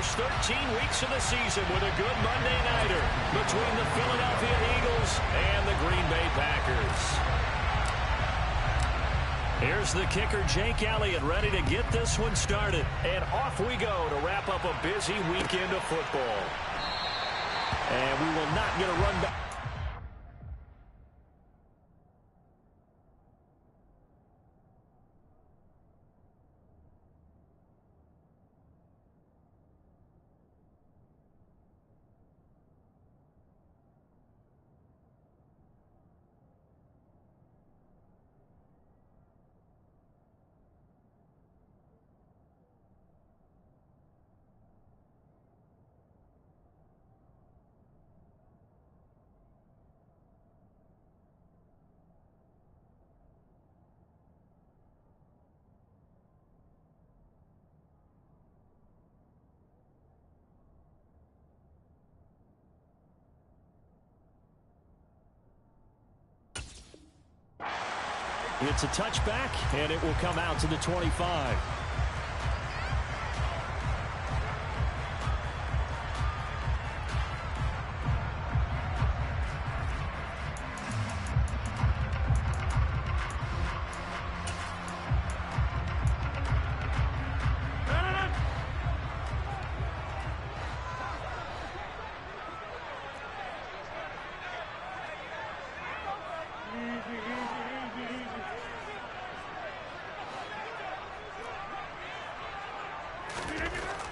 first 13 weeks of the season with a good Monday nighter between the Philadelphia Eagles and the Green Bay Packers. Here's the kicker, Jake Elliott, ready to get this one started. And off we go to wrap up a busy weekend of football. And we will not get a run back. It's a touchback, and it will come out to the 25.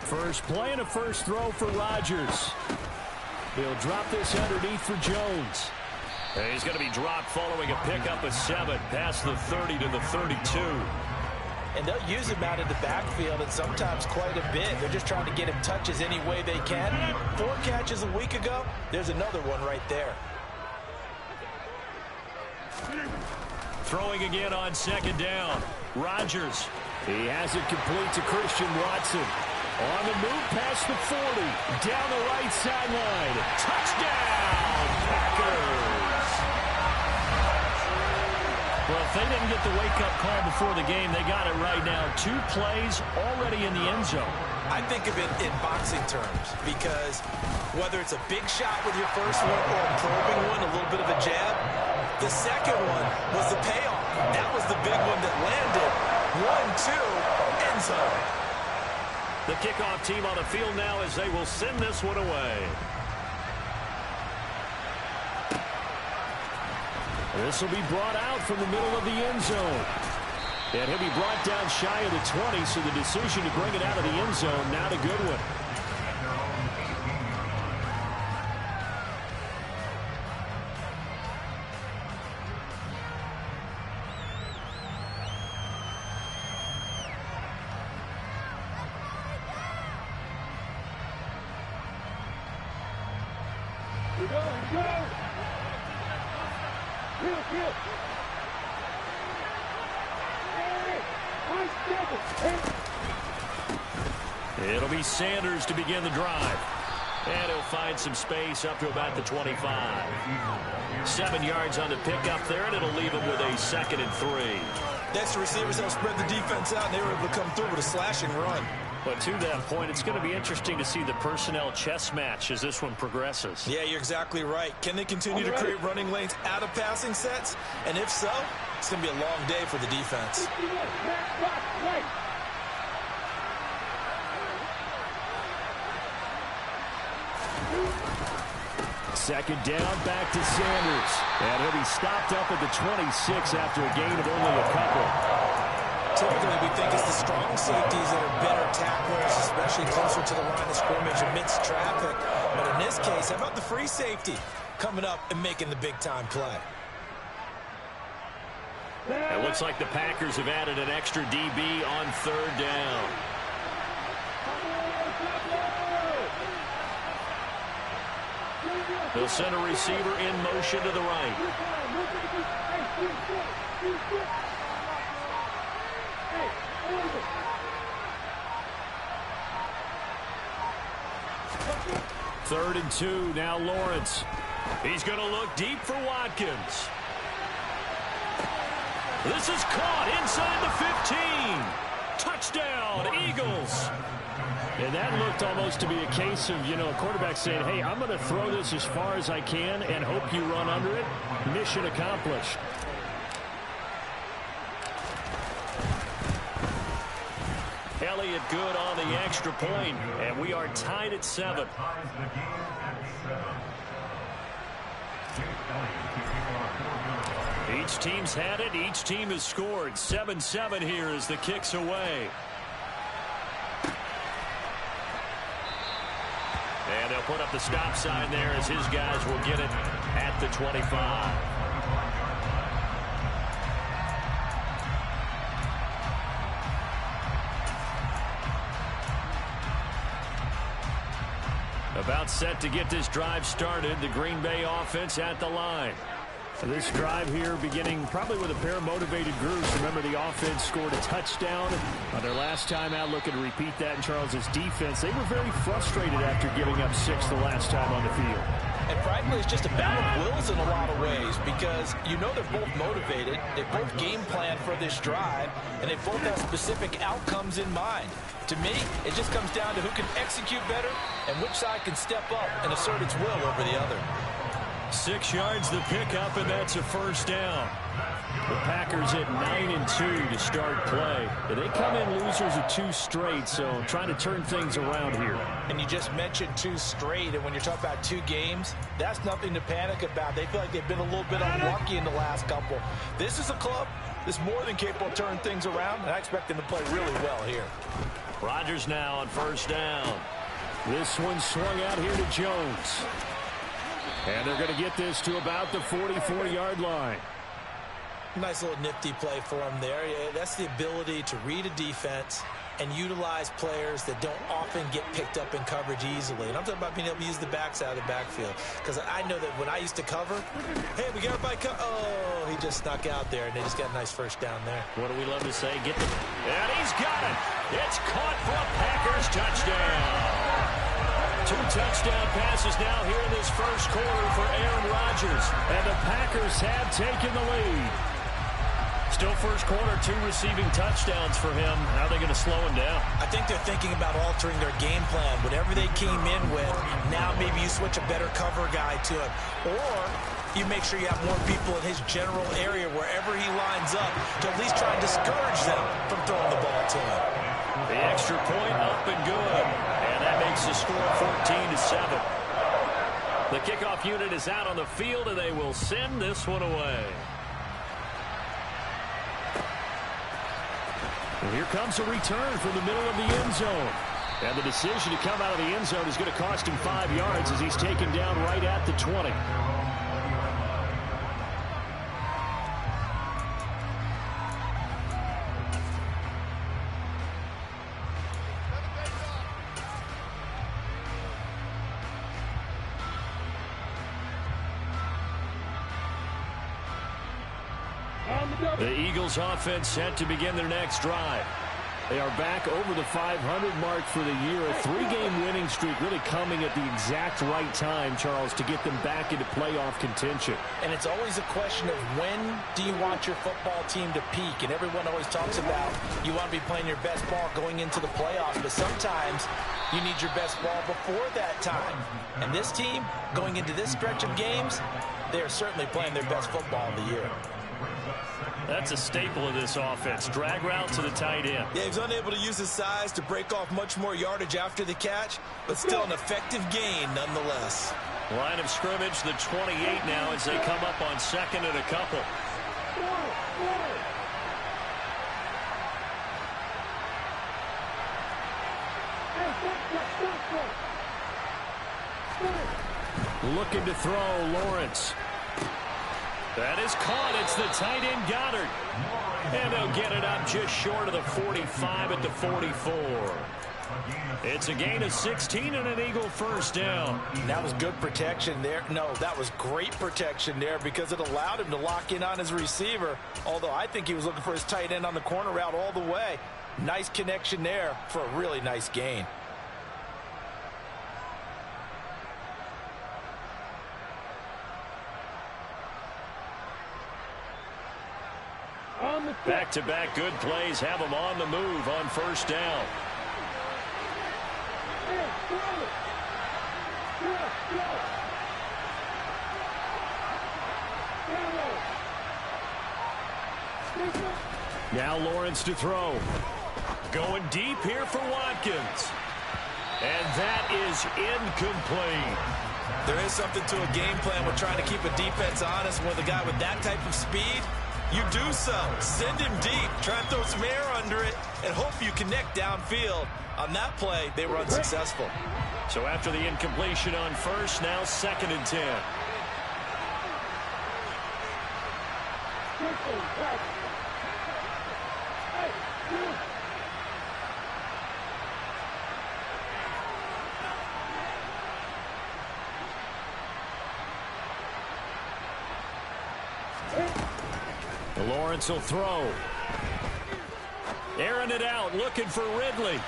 First play and a first throw for Rodgers. He'll drop this underneath for Jones. And he's going to be dropped following a pickup of 7 past the 30 to the 32. And they'll use him out in the backfield and sometimes quite a bit. They're just trying to get him touches any way they can. 4 catches a week ago. There's another one right there. Throwing again on second down. Rodgers. He has it complete to Christian Watson. On the move past the 40. Down the right sideline. Touchdown, Packers. Well, if they didn't get the wake-up call before the game, they got it right now. 2 plays already in the end zone. I think of it in boxing terms because whether it's a big shot with your first one or a probing one, a little bit of a jab, the second one was the payoff. That was the big one that landed. 1-2, end zone. The kickoff team on the field now as they will send this one away. This will be brought out from the middle of the end zone. And he'll be brought down shy of the 20, so the decision to bring it out of the end zone, not a good one. It'll be Sanders to begin the drive. And he'll find some space up to about the 25. 7 yards on the pickup there, and it'll leave him with a 2nd and 3. That's the receivers that spread the defense out, and they were able to come through with a slashing run. But to that point, it's going to be interesting to see the personnel chess match as this one progresses. Yeah, you're exactly right. Can they continue to create running lanes out of passing sets? And if so, it's going to be a long day for the defense. Second down, back to Sanders. And he'll be stopped up at the 26 after a gain of only a couple. Typically, we think it's the strong safeties that are better tacklers, especially closer to the line of scrimmage amidst traffic. But in this case, how about the free safety coming up and making the big-time play? It looks like the Packers have added an extra DB on 3rd down. They'll send a receiver in motion to the right. Third and 2, now Lawrence. He's going to look deep for Watkins. This is caught inside the 15. Touchdown, Eagles. And that looked almost to be a case of, a quarterback saying, hey, I'm going to throw this as far as I can and hope you run under it. Mission accomplished. Elliott good on the extra point, and we are tied at 7. Each team's had it. Each team has scored. 7-7 here as the kick's away. And they'll put up the stop sign there as his guys will get it at the 25. About set to get this drive started. The Green Bay offense at the line. This drive here beginning probably with a pair of motivated groups. Remember, the offense scored a touchdown on their last time out. Looking to repeat that in Charles's defense. They were very frustrated after giving up 6 the last time on the field. And frankly, it's just a battle of wills in a lot of ways because they're both motivated. They both game plan for this drive, and they both have specific outcomes in mind. To me, it just comes down to who can execute better and which side can step up and assert its will over the other. 6 yards the pickup, and that's a first down. The Packers at 9-2 to start play. They come in losers of 2 straight, so trying to turn things around here. And you just mentioned 2 straight, and when you're talking about 2 games, that's nothing to panic about. They feel like they've been a little bit unlucky in the last couple. This is a club that's more than capable of turning things around, and I expect them to play really well here. Rodgers now on first down. This one swung out here to Jones. And they're going to get this to about the 44-yard line. Nice little nifty play for him there. That's the ability to read a defense and utilize players that don't often get picked up in coverage easily. And I'm talking about being able to use the backs out of the backfield. Because I know that when I used to cover, hey, we got everybody oh, he just snuck out there, and they just got a nice first down there. What do we love to say? And he's got it. It's caught for a Packers touchdown. 2 touchdown passes now here in this first quarter for Aaron Rodgers. And the Packers have taken the lead. Still first quarter, 2 receiving touchdowns for him. How are they going to slow him down? I think they're thinking about altering their game plan. Whatever they came in with, now maybe you switch a better cover guy to him. Or you make sure you have more people in his general area wherever he lines up to at least try and discourage them from throwing the ball to him. The extra point up and good. And that makes the score 14-7. The kickoff unit is out on the field, and they will send this one away. And here comes a return from the middle of the end zone. And the decision to come out of the end zone is going to cost him 5 yards as he's taken down right at the 20. The Eagles offense set to begin their next drive. They are back over the 500 mark for the year. A 3-game winning streak really coming at the exact right time, Charles, to get them back into playoff contention. And it's always a question of when do you want your football team to peak? And everyone always talks about you want to be playing your best ball going into the playoffs, but sometimes you need your best ball before that time. And this team, going into this stretch of games, they are certainly playing their best football of the year. That's a staple of this offense. Drag route to the tight end. Yeah, he's unable to use his size to break off much more yardage after the catch, but still an effective gain nonetheless. Line of scrimmage, the 28 now as they come up on 2nd and a couple. Looking to throw, Lawrence. That is caught. It's the tight end, Goddard. And they'll get it up just short of the 45 at the 44. It's a gain of 16 and an Eagle first down. That was good protection there. No, that was great protection there because it allowed him to lock in on his receiver, although I think he was looking for his tight end on the corner route all the way. Nice connection there for a really nice gain. Back-to-back good plays have them on the move on first down. Now Lawrence to throw. Going deep here for Watkins. And that is incomplete. There is something to a game plan with trying to keep a defense honest. With a guy with that type of speed, you do so. Send him deep. Try and throw some air under it and hope you connect downfield. On that play, they were unsuccessful. So after the incompletion on first, now 2nd and 10. Lawrence will throw. Airing it out, looking for Ridley.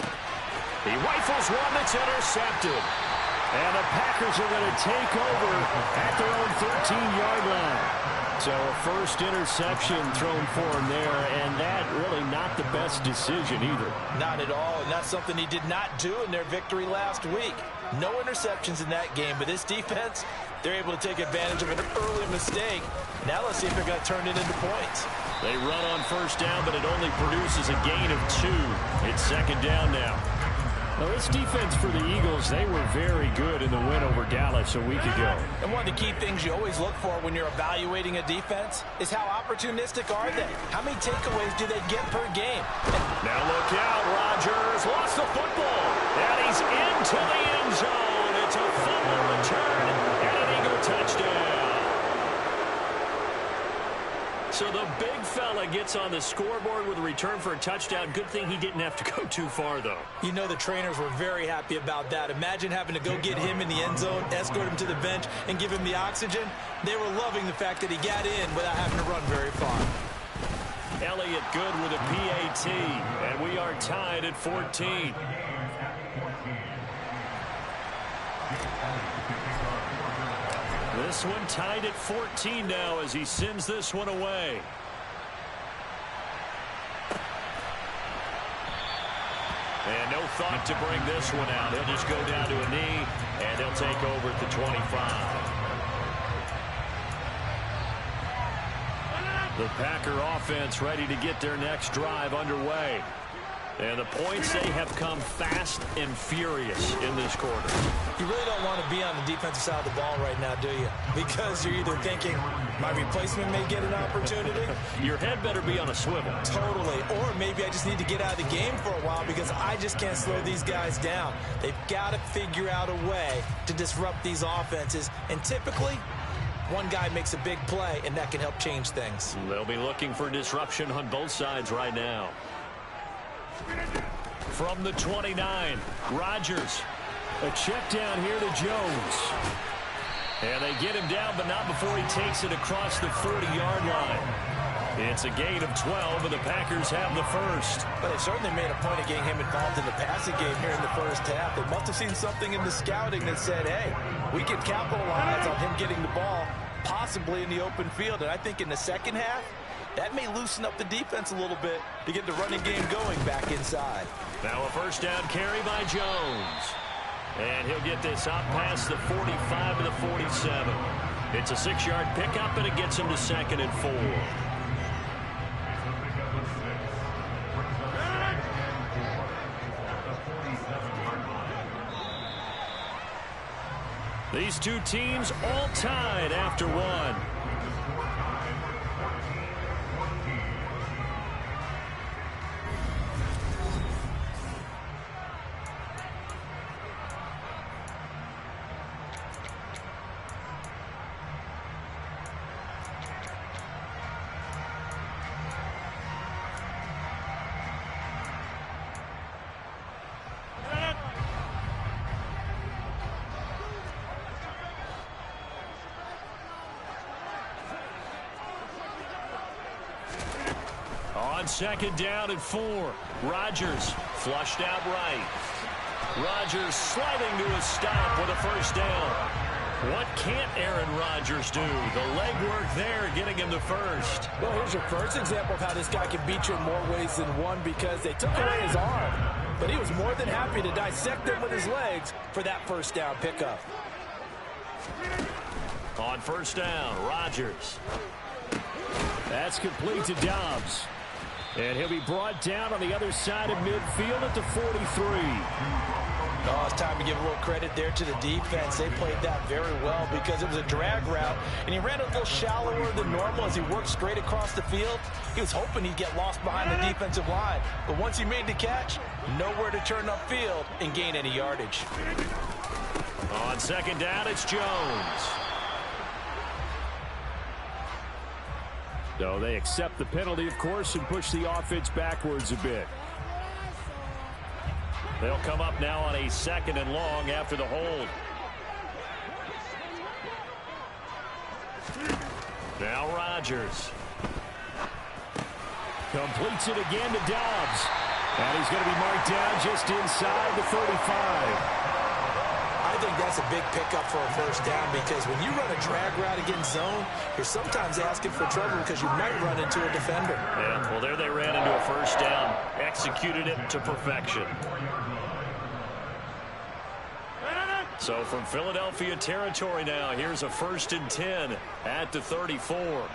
He rifles one that's intercepted. And the Packers are going to take over at their own 13-yard line. So a first interception thrown for him there, and that really not the best decision either. Not at all, and that's something he did not do in their victory last week. No interceptions in that game, but this defense, they're able to take advantage of an early mistake. Now let's see if they're going to turn it into points. They run on first down, but it only produces a gain of 2. It's 2nd down now. Now, this defense for the Eagles, they were very good in the win over Dallas a week ago. And one of the key things you always look for when you're evaluating a defense is how opportunistic are they? How many takeaways do they get per game? Now look out, Rodgers lost the football, and he's into the end zone. It's a fumble return and an Eagle touchdown. So the big fella gets on the scoreboard with a return for a touchdown. Good thing he didn't have to go too far, though. You know the trainers were very happy about that. Imagine having to go get him in the end zone, escort him to the bench, and give him the oxygen. They were loving the fact that he got in without having to run very far. Elliott good with a PAT, and we are tied at 14. This one tied at 14 now as he sends this one away. And no thought to bring this one out. He'll just go down to a knee, and they'll take over at the 25. The Packer offense ready to get their next drive underway. And the points, they have come fast and furious in this quarter. You really don't want to be on the defensive side of the ball right now, do you? Because you're either thinking, my replacement may get an opportunity. Your head better be on a swivel. Totally. Or maybe I just need to get out of the game for a while because I just can't slow these guys down. They've got to figure out a way to disrupt these offenses. And typically, one guy makes a big play, and that can help change things. They'll be looking for disruption on both sides right now. From the 29, Rodgers. A check down here to Jones. And they get him down, but not before he takes it across the 40-yard line. It's a gain of 12, and the Packers have the first. But they certainly made a point of getting him involved in the passing game here in the first half. They must have seen something in the scouting that said, hey, we can capitalize on him getting the ball, possibly in the open field. And I think in the second half, that may loosen up the defense a little bit to get the running game going back inside. Now a first down carry by Jones. And he'll get this out past the 45 to the 47. It's a 6-yard pickup, and it gets him to 2nd and 4. These two teams all tied after one. On 2nd down and 4. Rodgers flushed out right. Rodgers sliding to a stop with a first down. What can't Aaron Rodgers do? The legwork there getting him the first. Well, here's your first example of how this guy can beat you in more ways than one because they took away his arm. But he was more than happy to dissect them with his legs for that first down pickup. On first down, Rodgers. That's complete to Dobbs. And he'll be brought down on the other side of midfield at the 43. Oh, it's time to give a little credit there to the defense. They played that very well because it was a drag route, and he ran a little shallower than normal as he worked straight across the field. He was hoping he'd get lost behind the defensive line, but once he made the catch, nowhere to turn upfield and gain any yardage. On second down, it's Jones. So they accept the penalty, of course, and push the offense backwards a bit. They'll come up now on a 2nd and long after the hold. Now Rodgers. Completes it again to Dobbs. And he's going to be marked down just inside the 35. I think that's a big pickup for a first down because when you run a drag route against zone, you're sometimes asking for trouble because you might run into a defender. Yeah, well, there they ran into a first down. Executed it to perfection. So from Philadelphia territory now, here's a 1st and 10 at the 34.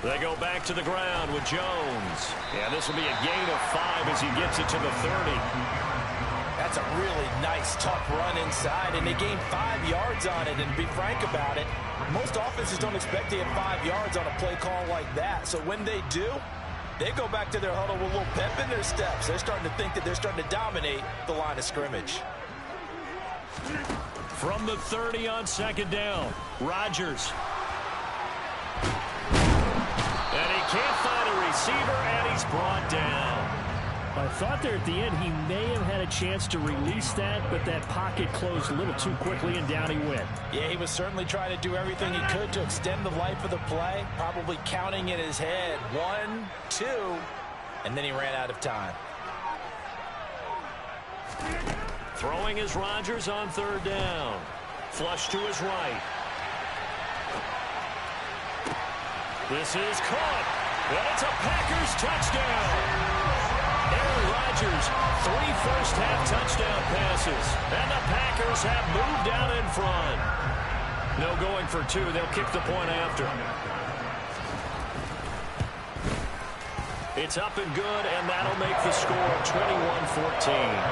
They go back to the ground with Jones. Yeah, this will be a gain of 5 as he gets it to the 30. That's a really nice, tough run inside, and they gained 5 yards on it. And to be frank about it, most offenses don't expect to get 5 yards on a play call like that. So when they do, they go back to their huddle with a little pep in their steps. They're starting to think that they're starting to dominate the line of scrimmage. From the 30 on second down, Rodgers. And he can't find a receiver, and he's brought down. I thought there at the end he may have had a chance to release that, but that pocket closed a little too quickly, and down he went. Yeah, he was certainly trying to do everything he could to extend the life of the play, probably counting in his head 1, 2, and then he ran out of time. Throwing is Rodgers on 3rd down. Flush to his right. This is caught, and it's a Packers touchdown. Aaron Rodgers, 3 first-half touchdown passes, and the Packers have moved down in front. No going for 2. They'll kick the point after. It's up and good, and that'll make the score 21-14.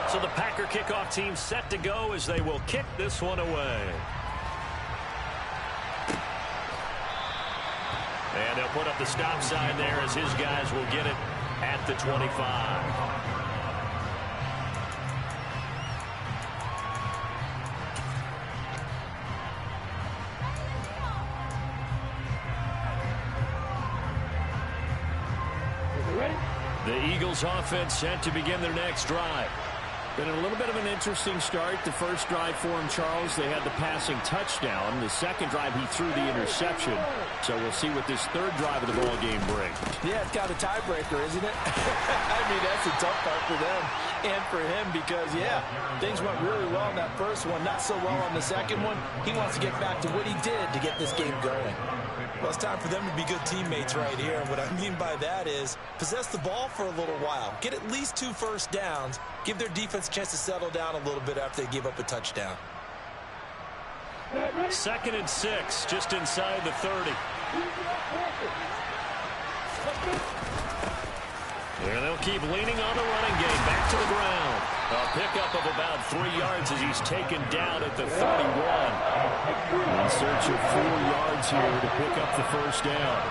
So the Packer kickoff team set to go as they will kick this one away. And they'll put up the stop sign there as his guys will get it at the 25. The Eagles offense set to begin their next drive. Been a little bit of an interesting start. The first drive for him, Charles, they had the passing touchdown. The second drive, he threw the interception. So we'll see what this third drive of the ball game brings. Yeah, it's got a tiebreaker, isn't it? I mean, that's a tough part for them and for him because, yeah, things went really well in that first one, not so well on the second one. He wants to get back to what he did to get this game going. Well, it's time for them to be good teammates right here. And what I mean by that is possess the ball for a little while. Get at least 2 first downs. Give their defense a chance to settle down a little bit after they give up a touchdown. 2nd and 6, just inside the 30. And they'll keep leaning on the running game. Back to the ground. A pickup of about 3 yards as he's taken down at the 31. In search of 4 yards here to pick up the first down.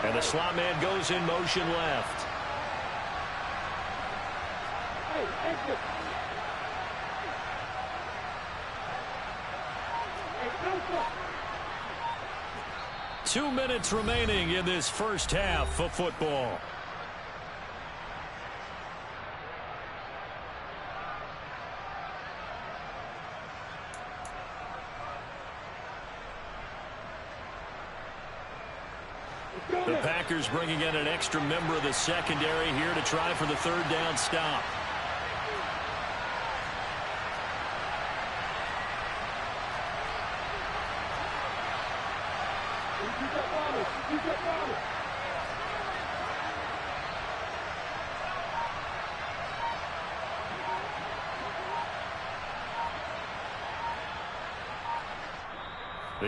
And the slot man goes in motion left. 2 minutes remaining in this first half of football. The Packers bringing in an extra member of the secondary here to try for the 3rd down stop. The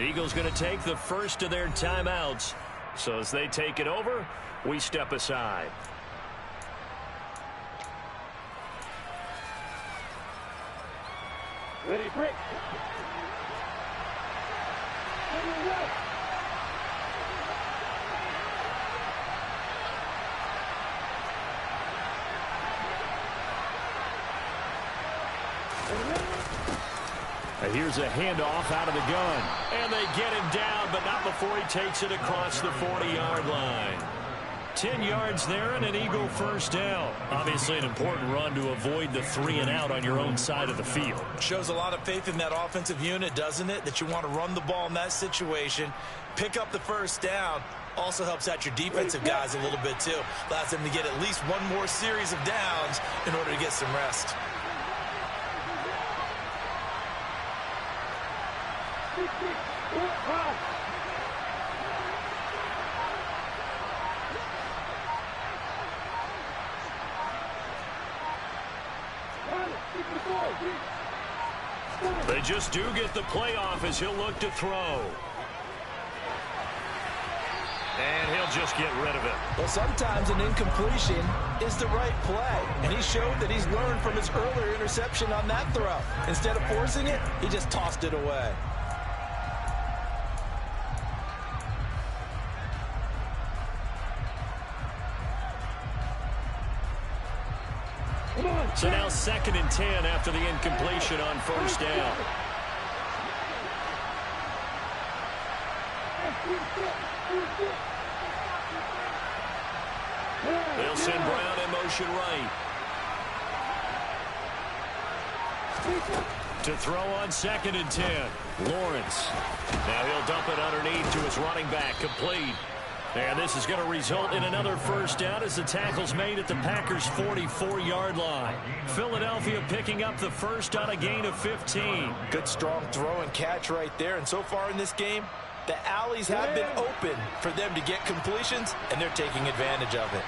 Eagles going to take the first of their timeouts. So as they take it over, we step aside. Ready, break. And here's a handoff out of the gun. And they get him down, but not before he takes it across the 40-yard line. 10 yards there and an Eagle first down. Obviously an important run to avoid the 3-and-out on your own side of the field. Shows a lot of faith in that offensive unit, doesn't it? That you want to run the ball in that situation, pick up the first down. Also helps out your defensive guys a little bit, too. Allows them to get at least one more series of downs in order to get some rest. They just do get the playoff as he'll look to throw. And he'll just get rid of it. Well, sometimes an incompletion is the right play. And he showed that he's learned from his earlier interception on that throw. Instead of forcing it, he just tossed it away. So now 2nd and 10 after the incompletion on first down. They'll send Brown in motion right. To throw on 2nd and 10. Lawrence. Now he'll dump it underneath to his running back. Complete. And this is going to result in another first down as the tackle's made at the Packers' 44-yard line. Philadelphia picking up the first on a gain of 15. Good strong throw and catch right there. And so far in this game, the alleys have been open for them to get completions, and they're taking advantage of it.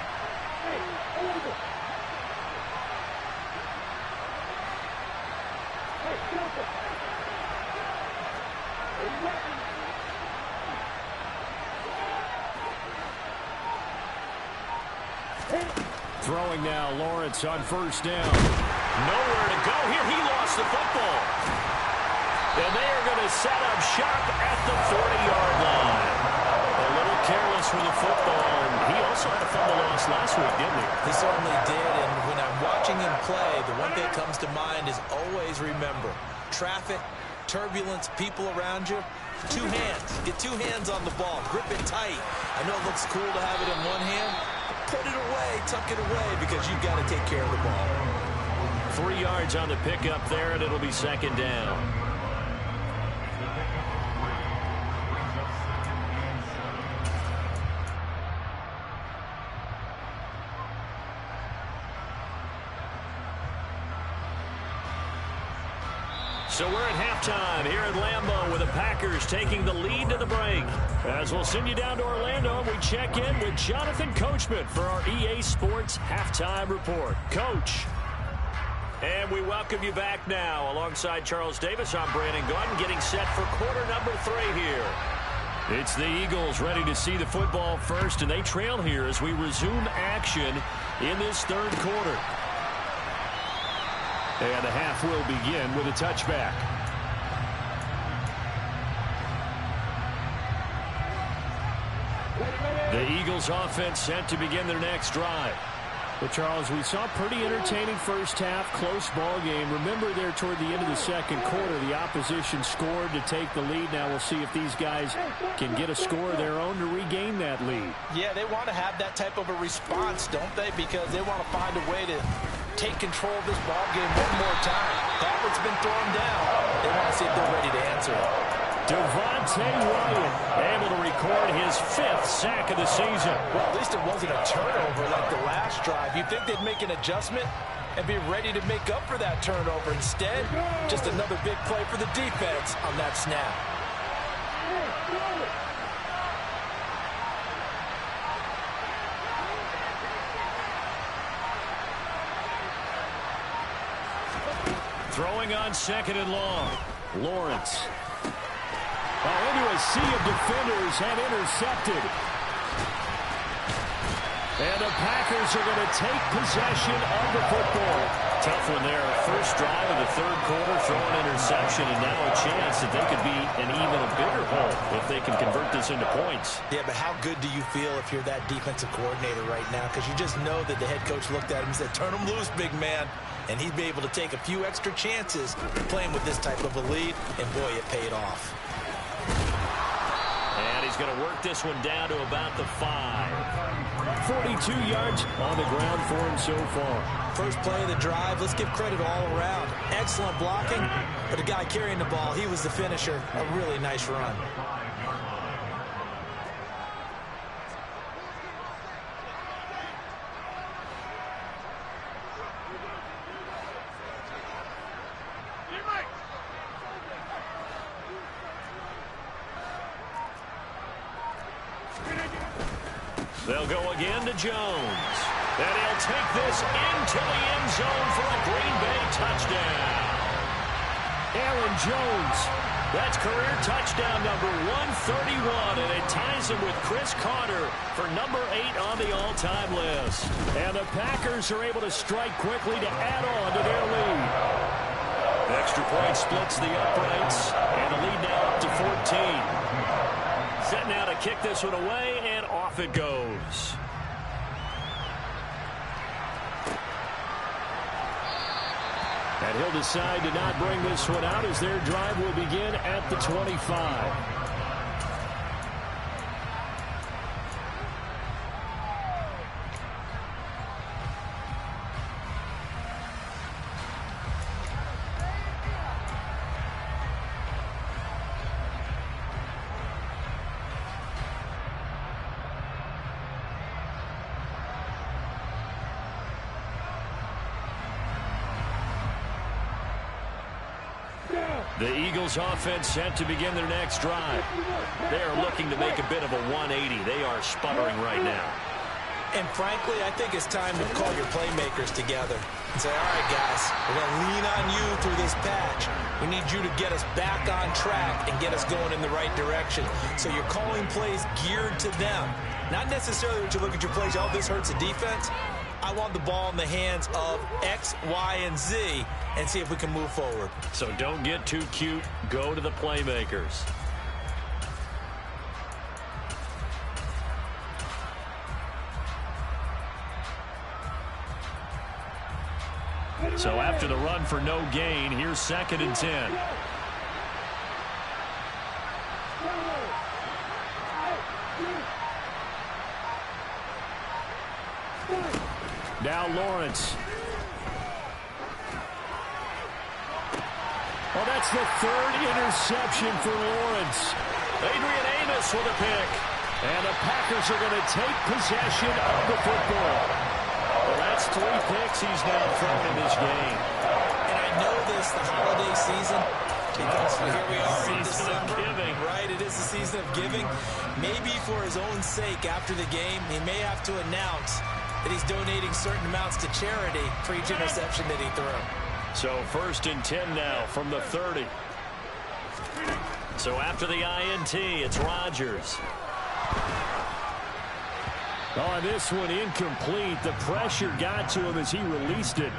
Throwing now, Lawrence on first down. Nowhere to go here. He lost the football. And they are going to set up shop at the 40-yard line. A little careless with the football. And he also had a fumble loss last week, didn't he? He certainly did. And when I'm watching him play, the one thing that comes to mind is always remember, traffic, turbulence, people around you. 2 hands. Get 2 hands on the ball. Grip it tight. I know it looks cool to have it in one hand. Put it away, tuck it away, because you've got to take care of the ball. 3 yards on the pickup there, and it'll be 2nd down. So we're at halftime here at Lambeau with the Packers taking the lead to the break. As we'll send you down to Orlando, and we check in with Jonathan Coachman for our EA Sports Halftime Report. Coach. And we welcome you back now. Alongside Charles Davis, I'm Brandon Gaudin, getting set for quarter number 3 here. It's the Eagles ready to see the football first, and they trail here as we resume action in this 3rd quarter. And the half will begin with a touchback. The Eagles offense set to begin their next drive. Well, Charles, we saw a pretty entertaining first half, close ball game. Remember there toward the end of the 2nd quarter, the opposition scored to take the lead. Now we'll see if these guys can get a score of their own to regain that lead. Yeah, they want to have that type of a response, don't they? Because they want to find a way to take control of this ball game one more time. Gauntlet's been thrown down. They want to see if they're ready to answer it. Devontae Wyatt able to record his 5th sack of the season. Well, at least it wasn't a turnover like the last drive. You'd think they'd make an adjustment and be ready to make up for that turnover. Instead, just another big play for the defense on that snap. Throwing on second and long. Lawrence. Into a sea of defenders and intercepted. And the Packers are going to take possession of the football. Tough one there. First drive of the third quarter, throwing interception, and now a chance that they could be in even a bigger hole if they can convert this into points. Yeah, but how good do you feel if you're that defensive coordinator right now? Because you just know that the head coach looked at him and said, turn him loose, big man. And he'd be able to take a few extra chances playing with this type of a lead, and boy, it paid off. And he's going to work this one down to about the 5. 42 yards on the ground for him so far. First play of the drive, let's give credit all around. Excellent blocking, but the guy carrying the ball, he was the finisher. A really nice run. They'll go again to Jones. And he'll take this into the end zone for a Green Bay touchdown. Aaron Jones, that's career touchdown number 131, and it ties him with Chris Carter for number 8 on the all-time list. And the Packers are able to strike quickly to add on to their lead. The extra point splits the uprights, and the lead now up to 14. Set now to kick this one away, and off it goes. And he'll decide to not bring this one out as their drive will begin at the 25. The Eagles offense set to begin their next drive. They are looking to make a bit of a 180. They are sputtering right now. And frankly, I think it's time to call your playmakers together and say, all right, guys, we're going to lean on you through this patch. We need you to get us back on track and get us going in the right direction. So you're calling plays geared to them. Not necessarily that you look at your plays, oh, this hurts the defense. I want the ball in the hands of X, Y, and Z and see if we can move forward. So don't get too cute. Go to the playmakers. So after the run for no gain, here's 2nd and 10. Now Lawrence. Oh, that's the 3rd interception for Lawrence. Adrian Amos with a pick. And the Packers are going to take possession of the football. Well, that's 3 picks he's now thrown in this game. And I know this, the holiday season, because here we are in December. Giving. Right, it is the season of giving. Maybe for his own sake after the game, he may have to announce that he's donating certain amounts to charity for each interception that he threw. So 1st and 10 now from the 30. So after the INT, it's Rodgers. Oh, this one incomplete. The pressure got to him as he released it.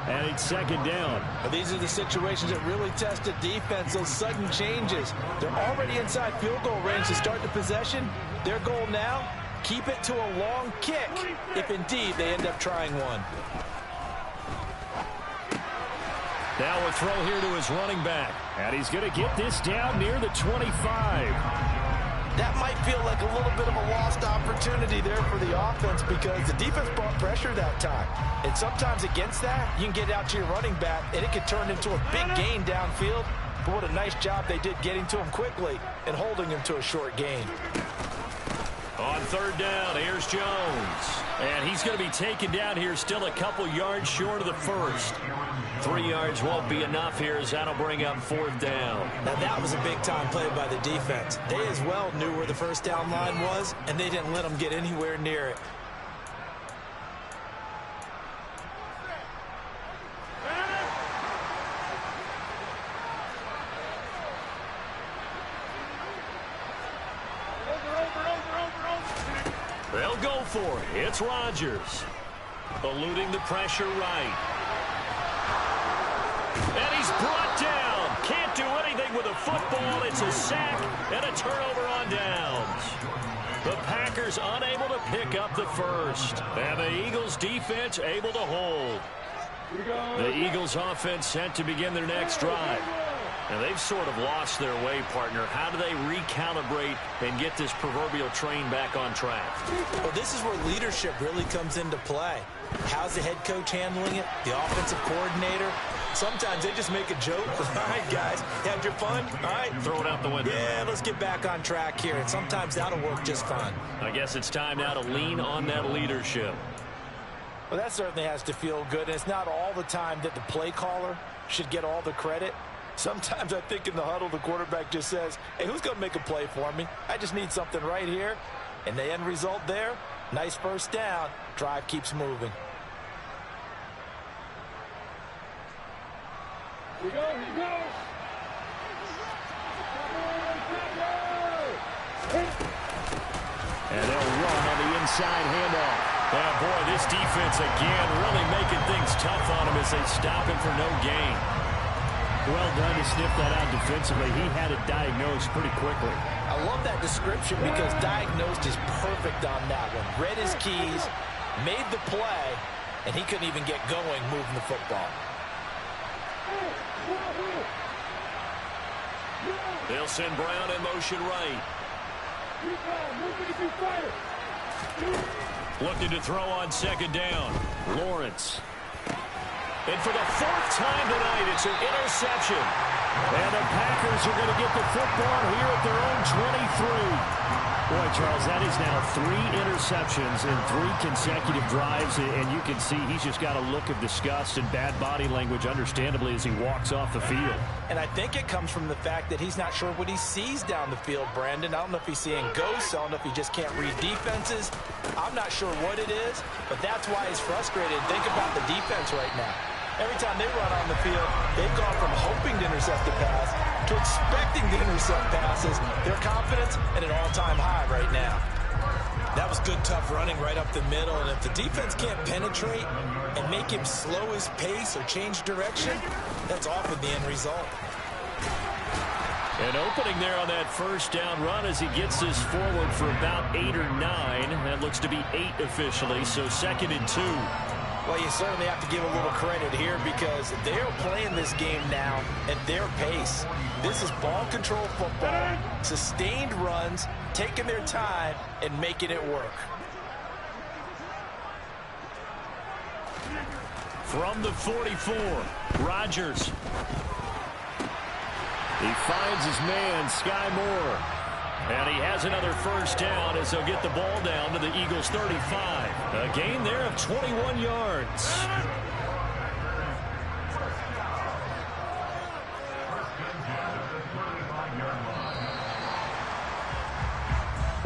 And it's 2nd down. Well, these are the situations that really test the defense, those sudden changes. They're already inside field goal range to start the possession. Their goal now, keep it to a long kick if indeed they end up trying one. Now a throw here to his running back. And he's going to get this down near the 25. That might feel like a little bit of a lost opportunity there for the offense because the defense brought pressure that time. And sometimes against that, you can get out to your running back, and it can turn into a big gain downfield. But what a nice job they did getting to him quickly and holding him to a short gain. On 3rd down, here's Jones. And he's going to be taken down here still a couple yards short of the 1st. 3 yards won't be enough here as that'll bring up 4th down. Now that was a big-time play by the defense. They as well knew where the 1st down line was, and they didn't let them get anywhere near it. go for it. It's Rodgers. Eluding the pressure right. And he's brought down. Can't do anything with a football. It's a sack and a turnover on downs. The Packers unable to pick up the first. And the Eagles defense able to hold. The Eagles offense set to begin their next drive. And they've sort of lost their way, partner. How do they recalibrate and get this proverbial train back on track? Well, this is where leadership really comes into play. How's the head coach handling it? The offensive coordinator? Sometimes they just make a joke. All right, guys, had your fun? All right. Throw it out the window. Yeah, let's get back on track here. And sometimes that'll work just fine. I guess it's time now to lean on that leadership. Well, that certainly has to feel good. And it's not all the time that the play caller should get all the credit. Sometimes I think in the huddle, the quarterback just says, hey, who's going to make a play for me? I just need something right here. And the end result there, nice first down. Drive keeps moving. Here we go, here we go. And they'll run on the inside handoff. Oh, boy, this defense again really making things tough on him as they stop him for no gain. Well done to sniff that out defensively. He had it diagnosed pretty quickly. I love that description because diagnosed is perfect on that one. Read his keys, made the play, and he couldn't even get going moving the football. They'll send Brown in motion right. Looking to throw on second down. Lawrence. And for the fourth time tonight, it's an interception. And the Packers are going to get the football here at their own 23. Boy, Charles, that is now 3 interceptions in 3 consecutive drives. And you can see he's just got a look of disgust and bad body language, understandably, as he walks off the field. And I think it comes from the fact that he's not sure what he sees down the field, Brandon. I don't know if he's seeing ghosts. I don't know if he just can't read defenses. I'm not sure what it is, but that's why he's frustrated. Think about the defense right now. Every time they run on the field, they've gone from hoping to intercept the pass to expecting to intercept passes. Their confidence at an all-time high right now. That was good, tough running right up the middle. And if the defense can't penetrate and make him slow his pace or change direction, that's often the end result. An opening there on that first down run as he gets this forward for about 8 or 9. That looks to be 8 officially, so 2nd and 2. Well, you certainly have to give a little credit here because they're playing this game now at their pace. This is ball control football, sustained runs, taking their time and making it work. From the 44, Rodgers. He finds his man, Sky Moore. And he has another first down as they'll get the ball down to the Eagles' 35. A gain there of 21 yards.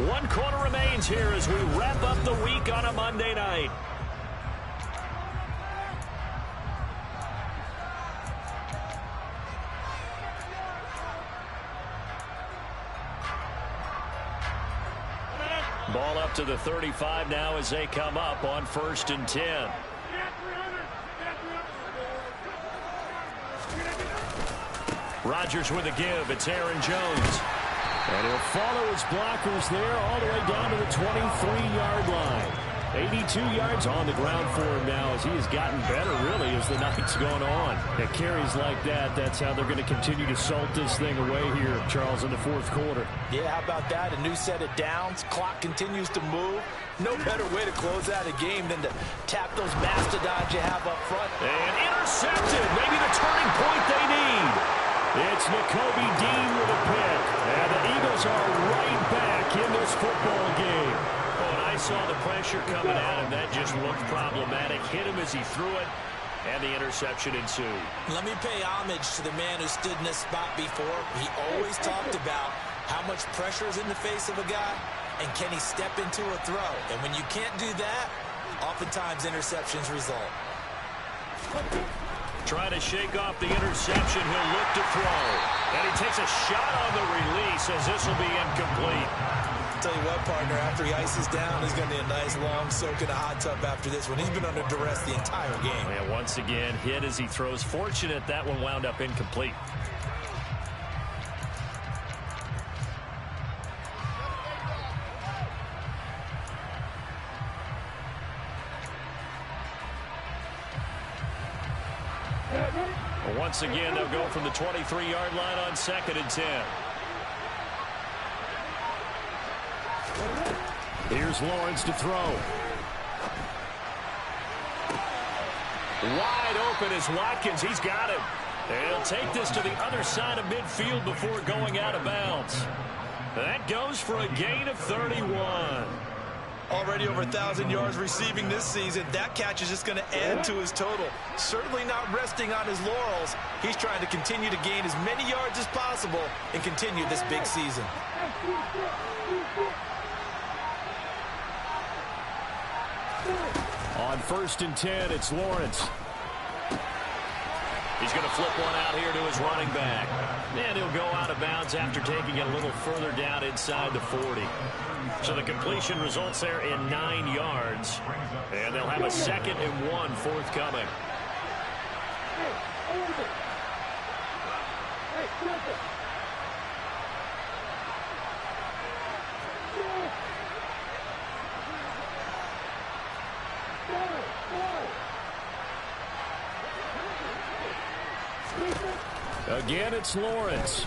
One quarter remains here as we wrap up the week on a Monday night. Ball up to the 35 now as they come up on 1st and 10. Rodgers with a give. It's Aaron Jones. And he'll follow his blockers there all the way down to the 23-yard line. 82 yards on the ground for him now as he has gotten better, really, as the night's going on. At carries like that, that's how they're going to continue to salt this thing away here, Charles, in the 4th quarter. Yeah, how about that? A new set of downs. Clock continues to move. No better way to close out a game than to tap those mastodons you have up front. And intercepted. Maybe the turning point they need. It's Nakobe Dean with a pick. And the Eagles are right back in this football game. I saw the pressure coming at him. That just looked problematic. Hit him as he threw it, and the interception ensued. Let me pay homage to the man who stood in this spot before. He always talked about how much pressure is in the face of a guy, and can he step into a throw. And when you can't do that, oftentimes interceptions result. Trying to shake off the interception. He'll look to throw. And he takes a shot on the release as this will be incomplete. tell you what, partner, after he ices down, he's going to need a nice long soak in a hot tub after this one. He's been under duress the entire game. And once again, hit as he throws. Fortunate that one wound up incomplete. Once again, they'll go from the 23-yard line on 2nd and 10. Here's Lawrence to throw. Wide open is Watkins. He's got him. And he'll take this to the other side of midfield before going out of bounds. That goes for a gain of 31. Already over 1,000 yards receiving this season. That catch is just going to add to his total. Certainly not resting on his laurels. He's trying to continue to gain as many yards as possible and continue this big season. On 1st and 10, it's Lawrence. He's going to flip one out here to his running back. And he'll go out of bounds after taking it a little further down inside the 40. So the completion results there in 9 yards. And they'll have a 2nd and 1 forthcoming. Again, it's Lawrence.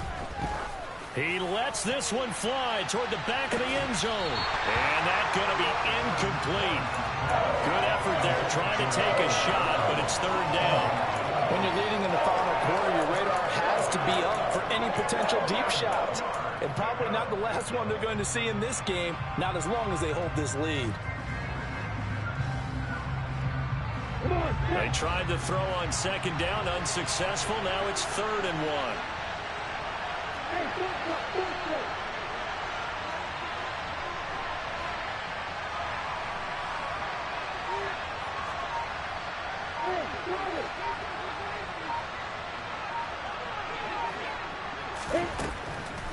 He lets this one fly toward the back of the end zone. And that's going to be incomplete. Good effort there trying to take a shot, but it's 3rd down. When you're leading in the final quarter, your radar has to be up for any potential deep shots. And probably not the last one they're going to see in this game, not as long as they hold this lead. They tried to throw on 2nd down, unsuccessful. Now it's 3rd and 1.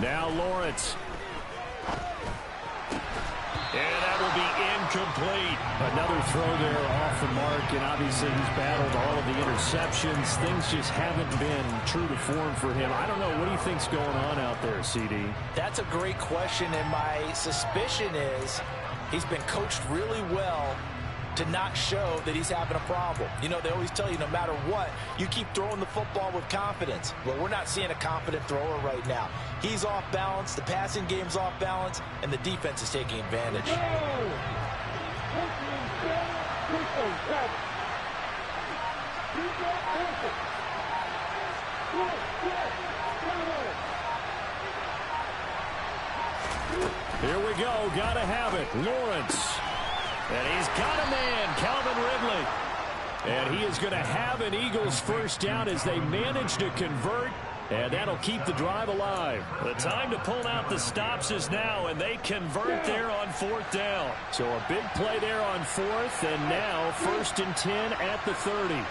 Now Lawrence. And that will be incomplete. Another throw there off the mark, and obviously he's battled all of the interceptions. Things just haven't been true to form for him. I don't know. What do you think's going on out there, CD? That's a great question, and my suspicion is he's been coached really well to not show that he's having a problem. You know, they always tell you no matter what, you keep throwing the football with confidence. Well, we're not seeing a confident thrower right now. He's off balance, the passing game's off balance, and the defense is taking advantage. Here we go. Gotta have it. Lawrence. And he's got a man, Calvin Ridley. And he is going to have an Eagles first down as they manage to convert. And that'll keep the drive alive. The time to pull out the stops is now, and they convert there on 4th down. So a big play there on 4th, and now 1st and 10 at the 30.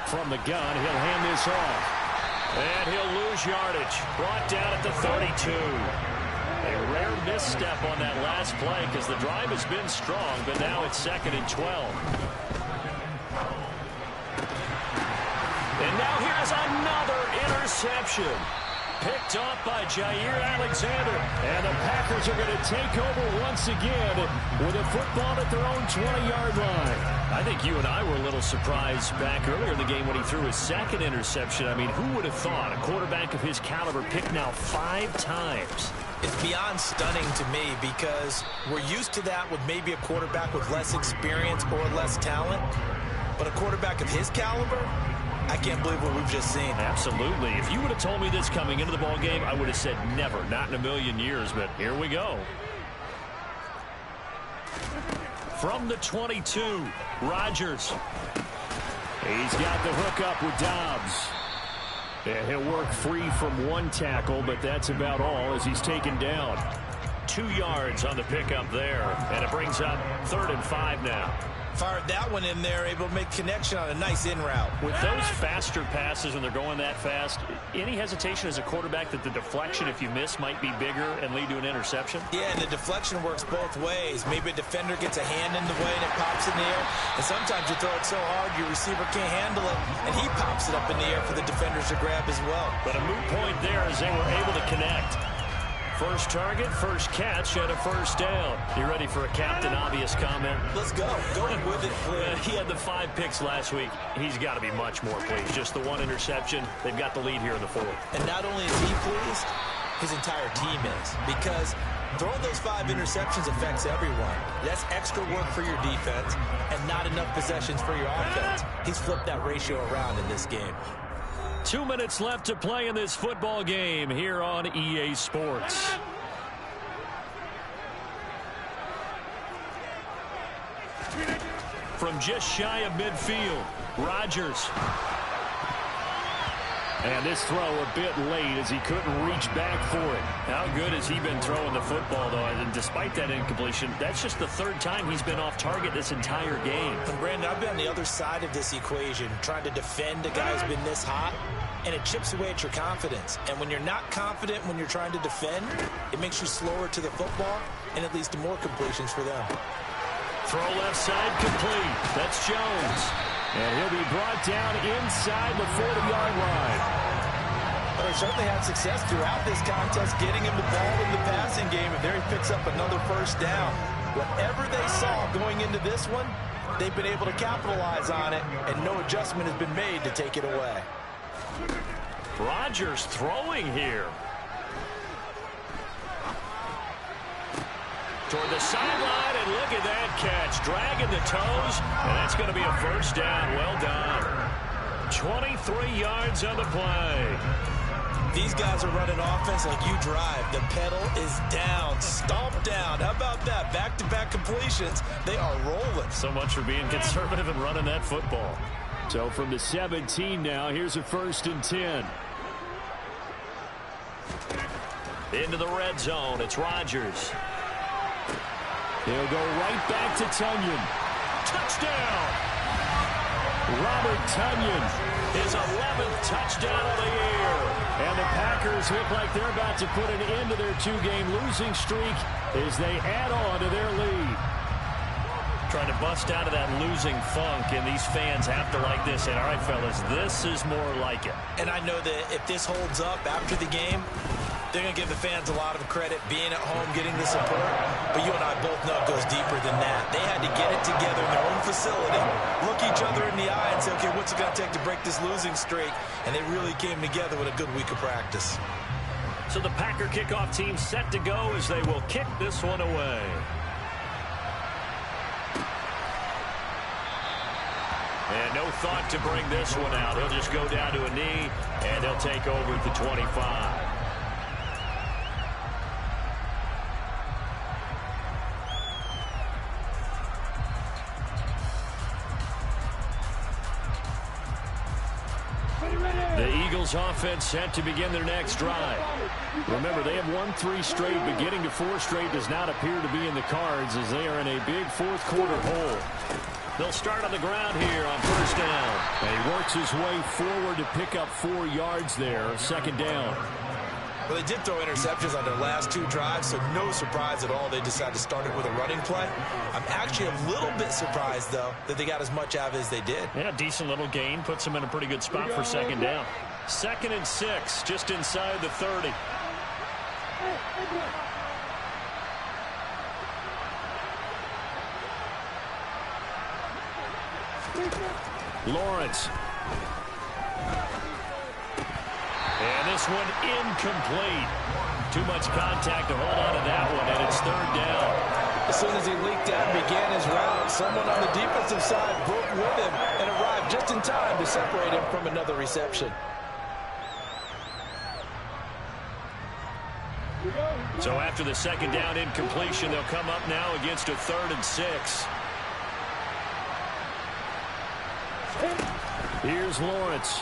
From the gun, he'll hand this off. And he'll lose yardage. Brought down at the 32. A rare misstep on that last play because the drive has been strong, but now it's 2nd and 12. And now here's another interception. Picked off by Jair Alexander. And the Packers are going to take over once again with a football at their own 20-yard line. I think you and I were a little surprised back earlier in the game when he threw his 2nd interception. I mean, who would have thought a quarterback of his caliber picked now 5 times? It's beyond stunning to me because we're used to that with maybe a quarterback with less experience or less talent. But a quarterback of his caliber, I can't believe what we've just seen. Absolutely. If you would have told me this coming into the ball game, I would have said never, not in a million years. But here we go. From the 22, Rodgers. He's got the hook up with Dobbs. And he'll work free from 1 tackle, but that's about all as he's taken down. 2 yards on the pickup there, and it brings up 3rd and 5 now. Fired that one in there, able to make connection on a nice in route. With those faster passes when they're going that fast, any hesitation as a quarterback that the deflection, if you miss, might be bigger and lead to an interception? Yeah, and the deflection works both ways. Maybe a defender gets a hand in the way and it pops in the air. And sometimes you throw it so hard your receiver can't handle it, and he pops it up in the air for the defenders to grab as well. But a moot point there as they were able to connect. First target, first catch, and a first down. You ready for a Captain Obvious comment? Let's go. Going with it, please. He had the 5 picks last week. He's got to be much more pleased. Just the 1 interception. They've got the lead here in the 4th. And not only is he pleased, his entire team is. Because throwing those 5 interceptions affects everyone. That's extra work for your defense and not enough possessions for your offense. He's flipped that ratio around in this game. 2 minutes left to play in this football game here on EA Sports. From just shy of midfield, Rodgers. And this throw a bit late as he couldn't reach back for it. How good has he been throwing the football, though? And despite that incompletion, that's just the 3rd time he's been off target this entire game. And Brandon, I've been on the other side of this equation, trying to defend a guy who's been this hot, and it chips away at your confidence. And when you're not confident when you're trying to defend, it makes you slower to the football, and it leads to more completions for them. Throw left side complete. That's Jones. And he'll be brought down inside the 40-yard line. But he certainly had success throughout this contest, getting him the ball in the passing game, and there he picks up another first down. Whatever they saw going into this one, they've been able to capitalize on it, and no adjustment has been made to take it away. Rodgers throwing here. Toward the sideline, and look at that catch. Dragging the toes, and that's going to be a first down. Well done. 23 yards on the play. These guys are running offense like you drive. The pedal is down, stomped down. How about that? Back-to-back completions. They are rolling. So much for being conservative and running that football. So from the 17 now, here's a 1st and 10. Into the red zone, it's Rodgers. He'll go right back to Tonyan. Touchdown! Robert Tonyan, his 11th touchdown of the year. And the Packers look like they're about to put an end to their 2-game losing streak as they add on to their lead. Trying to bust out of that losing funk, and these fans have to like this. And all right, fellas, this is more like it. And I know that if this holds up after the game, they're going to give the fans a lot of credit, being at home, getting the support. But you and I both know it goes deeper than that. They had to get it together in their own facility, look each other in the eye and say, okay, what's it going to take to break this losing streak? And they really came together with a good week of practice. So the Packer kickoff team set to go as they will kick this one away. And no thought to bring this one out. He'll just go down to a knee, and they'll take over at the 25. The Eagles offense set to begin their next drive. Remember, they have won 3 straight, but getting to 4 straight does not appear to be in the cards as they are in a big 4th quarter hole. They'll start on the ground here on 1st down. And he works his way forward to pick up 4 yards there, 2nd down. Well, they did throw interceptions on their last 2 drives, so no surprise at all they decided to start it with a running play. I'm actually a little bit surprised, though, that they got as much out of it as they did. Yeah, decent little gain. Puts them in a pretty good spot for 2nd down. 2nd and 6, just inside the 30. Lawrence. And this one incomplete. Too much contact to hold on to that one, and it's 3rd down. As soon as he leaked out and began his route, someone on the defensive side broke with him and arrived just in time to separate him from another reception. So after the 2nd down incompletion, they'll come up now against a 3rd and 6. Here's Lawrence.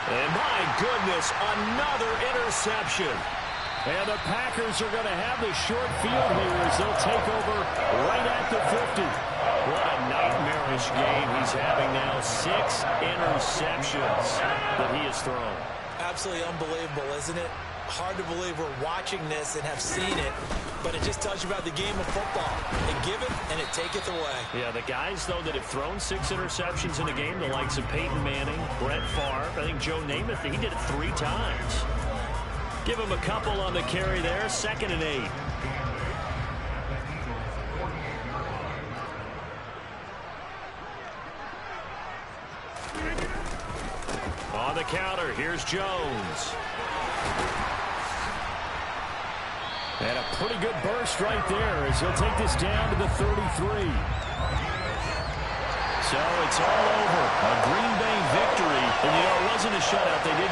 And my goodness, another interception. And the Packers are going to have the short field here as they'll take over right at the 50. What a nightmarish game he's having now. 6 interceptions that he has thrown. Absolutely unbelievable, isn't it? Hard to believe we're watching this and have seen it, but it just tells you about the game of football. They give it, and it taketh away. Yeah, the guys, though, that have thrown 6 interceptions in a game, the likes of Peyton Manning, Brett Favre, I think Joe Namath, he did it 3 times. Give him a couple on the carry there, 2nd and 8. On the counter, here's Jones. And a pretty good burst right there as he'll take this down to the 33. So it's all over. A Green Bay victory. And, it wasn't a shutout. They did get